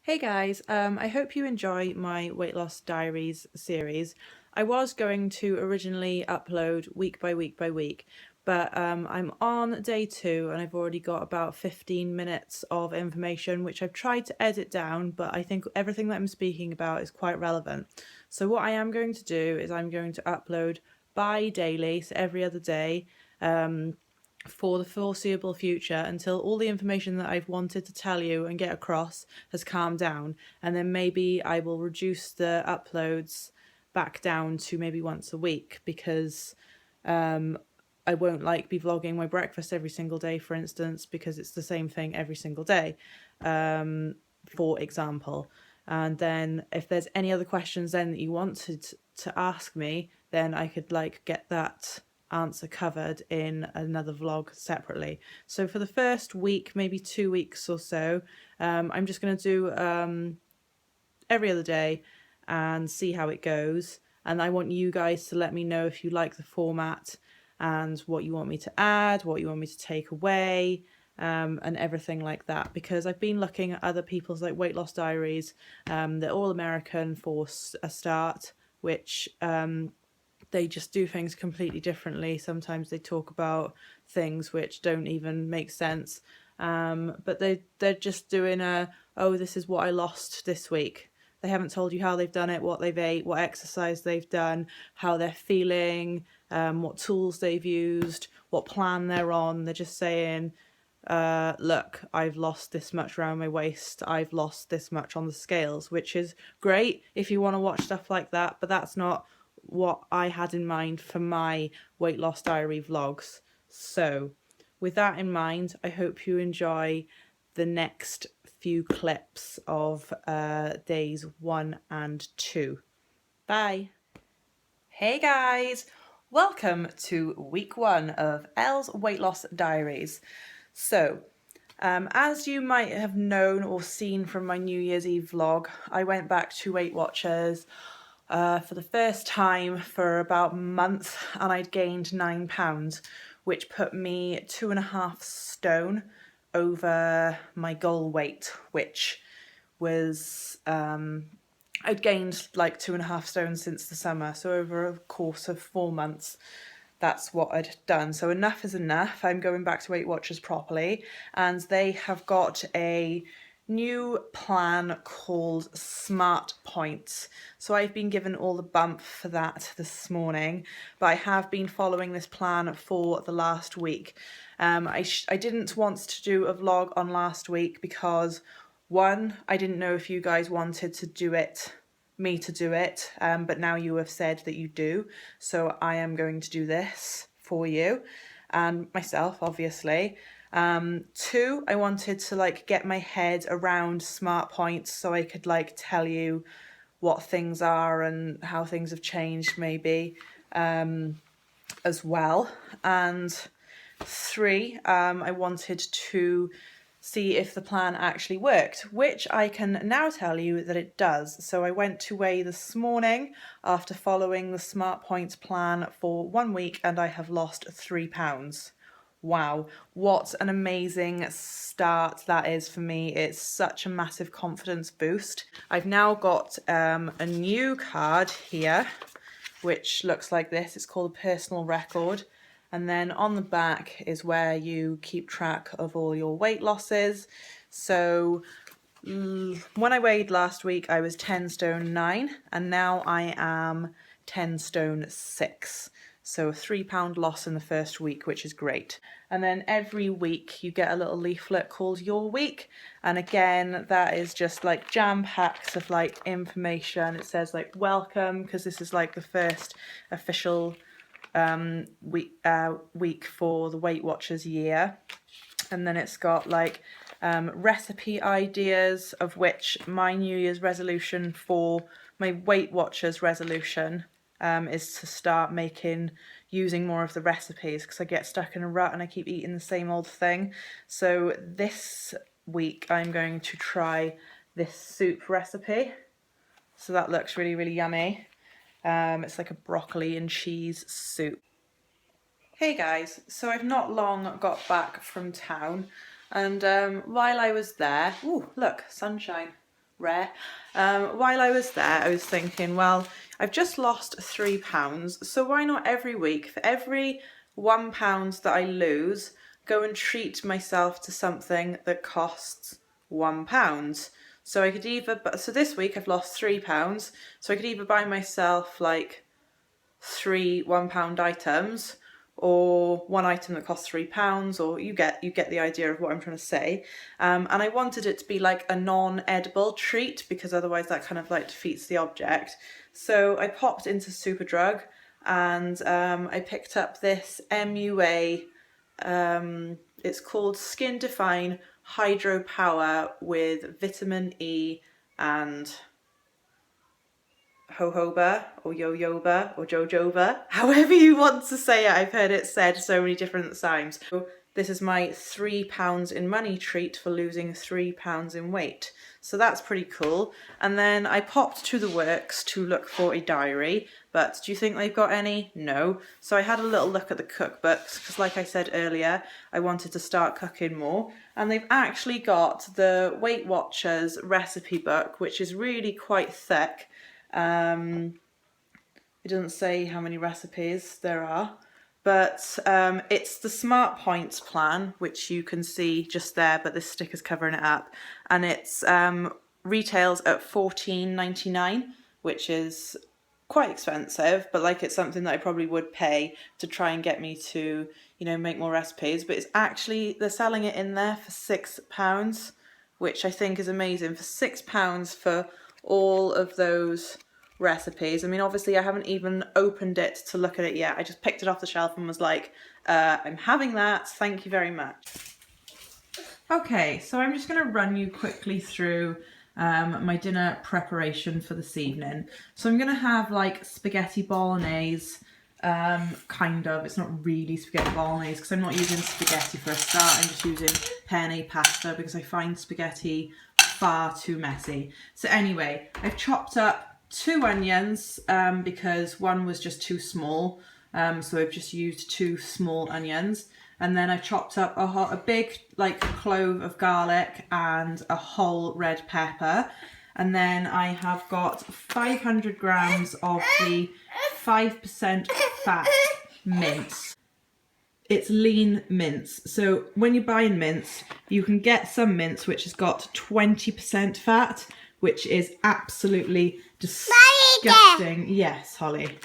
Hey guys, I hope you enjoy my Weight Loss Diaries series. I was going to originally upload week by week by week, but I'm on day 2 and I've already got about 15 minutes of information which I've tried to edit down, but I think everything that I'm speaking about is quite relevant. So what I am going to do is I'm going to upload bi-daily, so every other day, for the foreseeable future until all the information that I've wanted to tell you and get across has calmed down. And then maybe I will reduce the uploads back down to maybe once a week because I won't be vlogging my breakfast every single day, for instance, because it's the same thing every single day, for example. And then if there's any other questions then that you wanted to ask me, then I could get that answer covered in another vlog separately. So for the first week, maybe 2 weeks or so, I'm just going to do every other day and see how it goes. And I want you guys to let me know if you like the format and what you want me to add, what you want me to take away, and everything like that. Because I've been looking at other people's weight loss diaries. They're all American for a start, which they just do things completely differently. Sometimes they talk about things which don't even make sense. But they're just doing oh, this is what I lost this week. They haven't told you how they've done it, what they've ate, what exercise they've done, how they're feeling, what tools they've used, what plan they're on. They're just saying, look, I've lost this much around my waist, I've lost this much on the scales, which is great if you want to watch stuff like that, but that's not what I had in mind for my weight loss diary vlogs. So with that in mind, I hope you enjoy the next few clips of days 1 and 2. Bye. Hey guys, welcome to week 1 of Elle's Weight Loss Diaries. So, as you might have known or seen from my New Year's Eve vlog, I went back to Weight Watchers for the first time for about a month, and I'd gained £9, which put me 2.5 stone over my goal weight, which was I'd gained 2.5 stone since the summer, so over a course of 4 months that's what I'd done. So enough is enough. I'm going back to Weight Watchers properly, and they have got a new plan called Smart Points. So I've been given all the bump for that this morning, but I have been following this plan for the last week. I didn't want to do a vlog on last week because, one, I didn't know if you guys wanted to do it, but now you have said that you do, so I am going to do this for you and myself, obviously. Two, I wanted to get my head around Smart Points so I could tell you what things are and how things have changed maybe, as well. And three, I wanted to see if the plan actually worked, which I can now tell you that it does. So I went to weigh this morning after following the Smart Points plan for 1 week, and I have lost £3. Wow, what an amazing start that is for me. It's such a massive confidence boost. I've now got a new card here, which looks like this. It's called a personal record. And then on the back is where you keep track of all your weight losses. So when I weighed last week, I was 10 stone 9, and now I am 10 stone 6. So a £3 loss in the first week, which is great. And then every week you get a little leaflet called Your Week. And again, that is just jam packs of information. It says welcome, because this is the first official week for the Weight Watchers year. And then it's got recipe ideas, of which my New Year's resolution for my Weight Watchers resolution is to start using more of the recipes, because I get stuck in a rut and I keep eating the same old thing. So this week I'm going to try this soup recipe. So that looks really, really yummy. It's like a broccoli and cheese soup. Hey guys, so I've not long got back from town, and while I was there, ooh, look, sunshine. rare. While I was there, I was thinking, well, I've just lost £3, so why not every week, for every £1 that I lose, go and treat myself to something that costs £1. So I could either, so this week I've lost £3, so I could either buy myself like 3 £1 items, or one item that costs £3, or you get the idea of what I'm trying to say. And I wanted it to be like a non-edible treat, because otherwise that kind of like defeats the object. So I popped into Superdrug and I picked up this MUA. It's called Skin Define Hydro Power with vitamin E and jojoba or yoyoba or jojoba, however you want to say it. I've heard it said so many different times. So this is my £3 in money treat for losing £3 in weight. So that's pretty cool. And then I popped to the works to look for a diary, but do you think they've got any? No. So I had a little look at the cookbooks, because like I said earlier, I wanted to start cooking more. And they've actually got the Weight Watchers recipe book, which is really quite thick. It doesn't say how many recipes there are, but it's the Smart Points plan, which you can see just there, but this sticker's covering it up, and it's retails at $14.99, which is quite expensive, but like it's something that I probably would pay to try and get me to, you know, make more recipes. But it's actually, they're selling it in there for £6, which I think is amazing. For £6 for all of those recipes. I mean, obviously I haven't even opened it to look at it yet. I just picked it off the shelf and was like, I'm having that, thank you very much. Okay, so I'm just going to run you quickly through my dinner preparation for this evening. So I'm going to have like spaghetti bolognese, kind of. It's not really spaghetti bolognese because I'm not using spaghetti for a start. I'm just using penne pasta because I find spaghetti far too messy. So anyway, I've chopped up 2 onions because one was just too small. So I've just used 2 small onions. And then I chopped up a big like clove of garlic and a whole red pepper. And then I have got 500 grams of the 5% fat mince. It's lean mince. So when you're buying mince, you can get some mince which has got 20% fat, which is absolutely disgusting. Yes, Holly.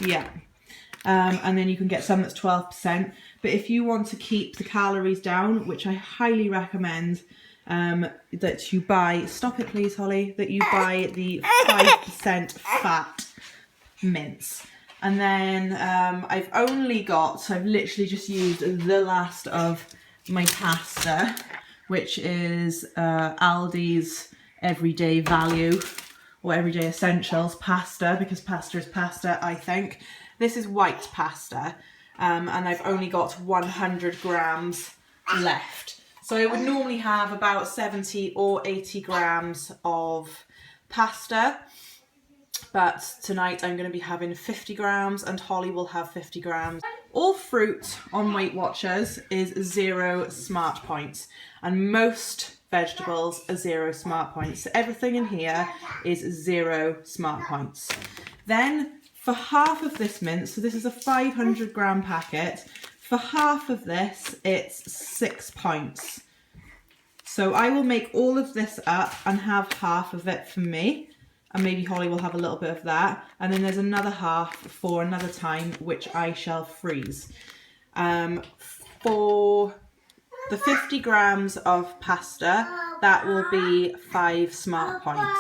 Yeah. And then you can get some that's 12%. But if you want to keep the calories down, which I highly recommend, that you buy, stop it please Holly, that you buy the 5% fat mince. And then I've literally just used the last of my pasta, which is Aldi's Everyday Value or Everyday Essentials pasta, because pasta is pasta, I think. This is white pasta, and I've only got 100 grams left. So I would normally have about 70 or 80 grams of pasta, but tonight I'm going to be having 50 grams and Holly will have 50 grams. All fruit on Weight Watchers is 0 smart points, and most vegetables are 0 smart points. So everything in here is 0 smart points. Then for half of this mince, so this is a 500 gram packet, for half of this it's 6 points. So I will make all of this up and have half of it for me, and maybe Holly will have a little bit of that, and then there's another half for another time which I shall freeze. For the 50 grams of pasta, that will be 5 smart points.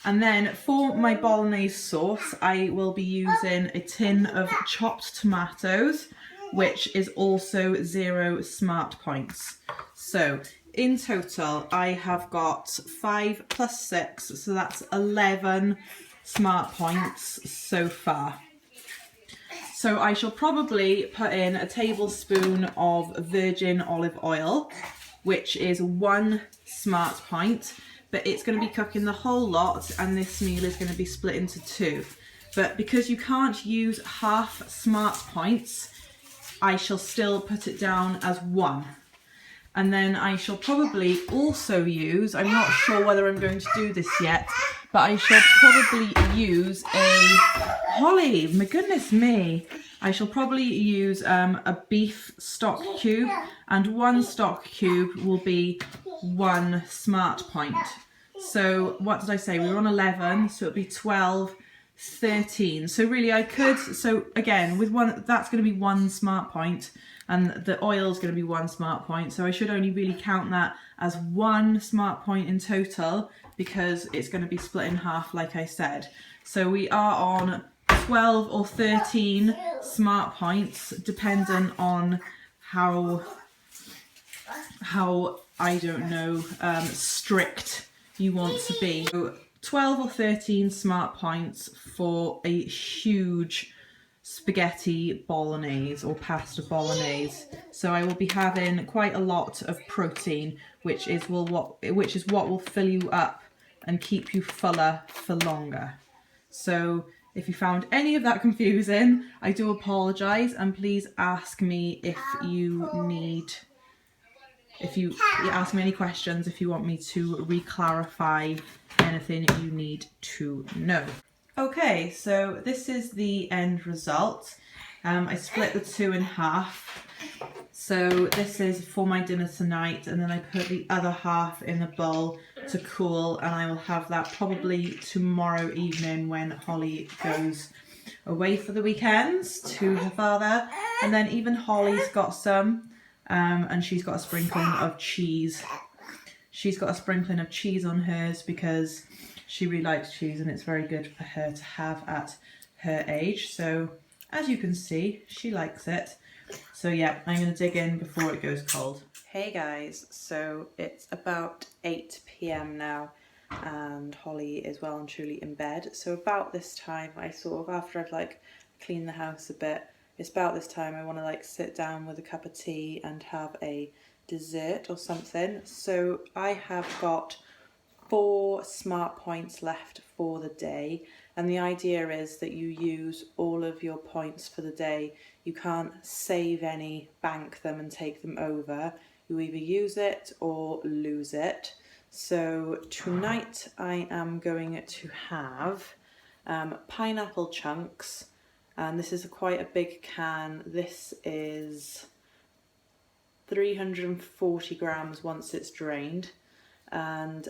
And then for my bolognese sauce, I will be using a tin of chopped tomatoes, which is also 0 smart points. So in total, I have got 5 plus 6, so that's 11 smart points so far. So I shall probably put in a tablespoon of virgin olive oil, which is 1 smart point, but it's going to be cooking the whole lot, and this meal is going to be split into 2. But because you can't use half smart points, I shall still put it down as 1. And then I shall probably also use, I'm not sure whether I'm going to do this yet, but I shall probably use Holly, my goodness me. I shall probably use a beef stock cube, and one stock cube will be 1 smart point. So what did I say? We were on 11, so it'll be 12, 13. So really I could, so again, with one, that's going to be 1 smart point, and the oil is going to be 1 smart point. So I should only really count that as 1 smart point in total, because it's going to be split in half, like I said. So we are on 12 or 13 smart points, depending on how I don't know, strict you want to be. So 12 or 13 smart points for a huge spaghetti bolognese or pasta bolognese. So I will be having quite a lot of protein, which is what will fill you up and keep you fuller for longer. So if you found any of that confusing, I do apologise, and please ask me if you ask me any questions, if you want me to re-clarify anything you need to know. Okay, so this is the end result. I split the 2 in half. So this is for my dinner tonight, and then I put the other half in the bowl to cool, and I will have that probably tomorrow evening when Holly goes away for the weekends to her father. And then even Holly's got some, and she's got a sprinkling of cheese. She's got a sprinkling of cheese on hers because she really likes cheese, and it's very good for her to have at her age. So as you can see, she likes it. So yeah, I'm going to dig in before it goes cold. Hey guys, so it's about 8 p.m. now, and Holly is well and truly in bed. So about this time, I sort of, after I've like cleaned the house a bit, it's about this time I want to like sit down with a cup of tea and have a dessert or something. So I have got 4 smart points left for the day, and the idea is that you use all of your points for the day. You can't save any, bank them and take them over. You either use it or lose it. So tonight I am going to have pineapple chunks, and this is quite a big can. This is 340 grams once it's drained, and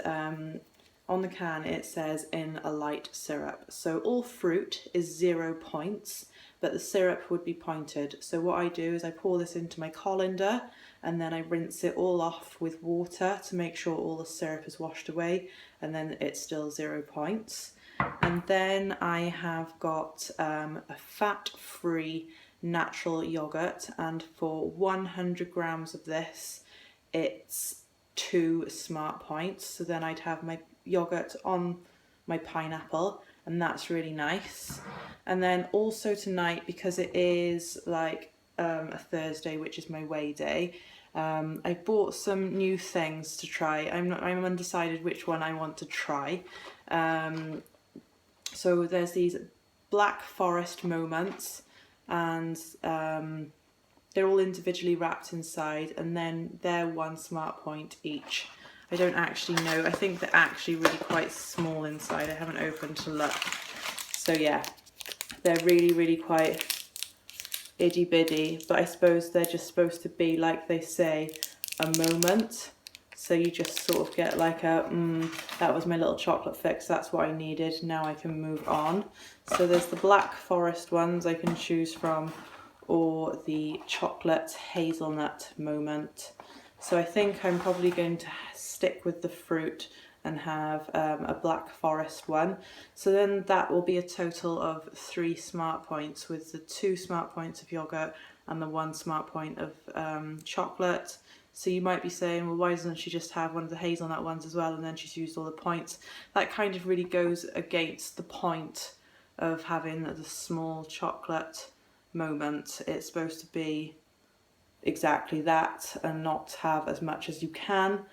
on the can it says in a light syrup. So all fruit is 0 points, but the syrup would be pointed. So what I do is I pour this into my colander, and then I rinse it all off with water to make sure all the syrup is washed away, and then it's still 0 points. And then I have got a fat-free natural yogurt, and for 100 grams of this it's 2 smart points. So then I'd have my yogurt on my pineapple, and that's really nice. And then also tonight, because it is like a Thursday, which is my weigh day, I bought some new things to try. I'm undecided which one I want to try. So there's these Black Forest moments, and they're all individually wrapped inside, and then they're 1 smart point each. I don't actually know. I think they're actually really quite small inside. I haven't opened to look. So yeah, they're really, really quite itty bitty, but I suppose they're just supposed to be, like they say, a moment. So you just sort of get like a, that was my little chocolate fix, that's what I needed, now I can move on. So there's the Black Forest ones I can choose from, or the chocolate hazelnut moment. So I think I'm probably going to stick with the fruit and have a Black Forest one. So then that will be a total of 3 smart points, with the 2 smart points of yogurt and the 1 smart point of chocolate. So you might be saying, well, why doesn't she just have one of the hazelnut ones as well, and then she's used all the points? That kind of really goes against the point of having the small chocolate moment. It's supposed to be exactly that and not have as much as you can.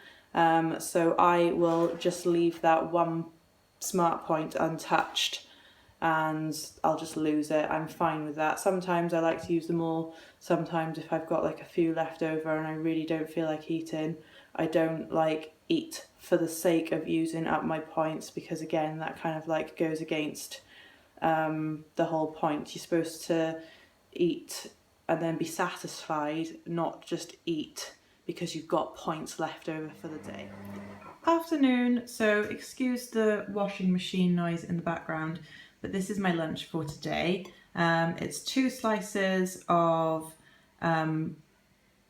So I will just leave that 1 smart point untouched, and I'll just lose it. I'm fine with that. Sometimes I like to use them all. Sometimes if I've got like a few left over and I really don't feel like eating, I don't like eat for the sake of using up my points, because again, that kind of like goes against the whole point. You're supposed to eat and then be satisfied, not just eat because you've got points left over for the day. Afternoon, so excuse the washing machine noise in the background, but this is my lunch for today. It's 2 slices of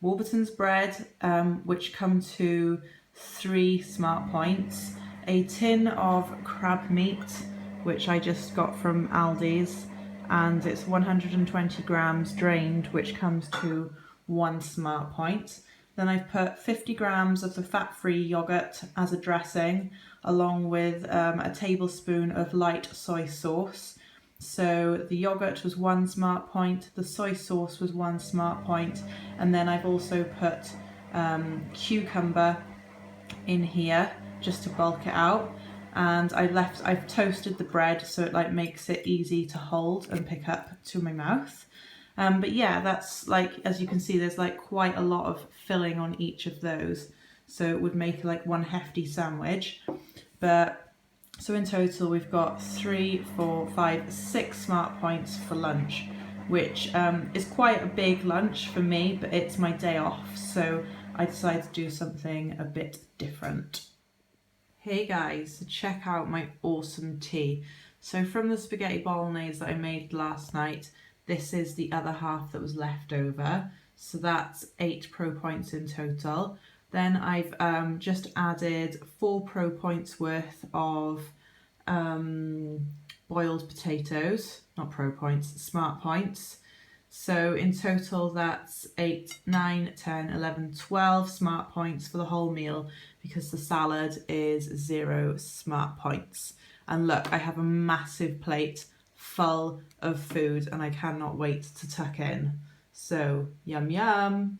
Warburton's bread, which come to 3 smart points, a tin of crab meat, which I just got from Aldi's, and it's 120 grams drained, which comes to 1 smart point. Then I've put 50 grams of the fat-free yogurt as a dressing, along with a tablespoon of light soy sauce. So the yogurt was 1 smart point, the soy sauce was 1 smart point, and then I've also put cucumber in here just to bulk it out. And I've toasted the bread so it like makes it easy to hold and pick up to my mouth. But yeah, that's like, as you can see, there's like quite a lot of filling on each of those. So it would make like one hefty sandwich. But so in total, we've got 3, 4, 5, 6 smart points for lunch, which is quite a big lunch for me, but it's my day off. So I decided to do something a bit different. Hey guys, check out my awesome tea. So from the spaghetti bolognese that I made last night, this is the other half that was left over. So that's 8 pro points in total. Then I've just added 4 pro points worth of boiled potatoes, not pro points, smart points. So in total that's 8, 9, 10, 11, 12 smart points for the whole meal, because the salad is 0 smart points. And look, I have a massive plate full of food and I cannot wait to tuck in. So yum yum.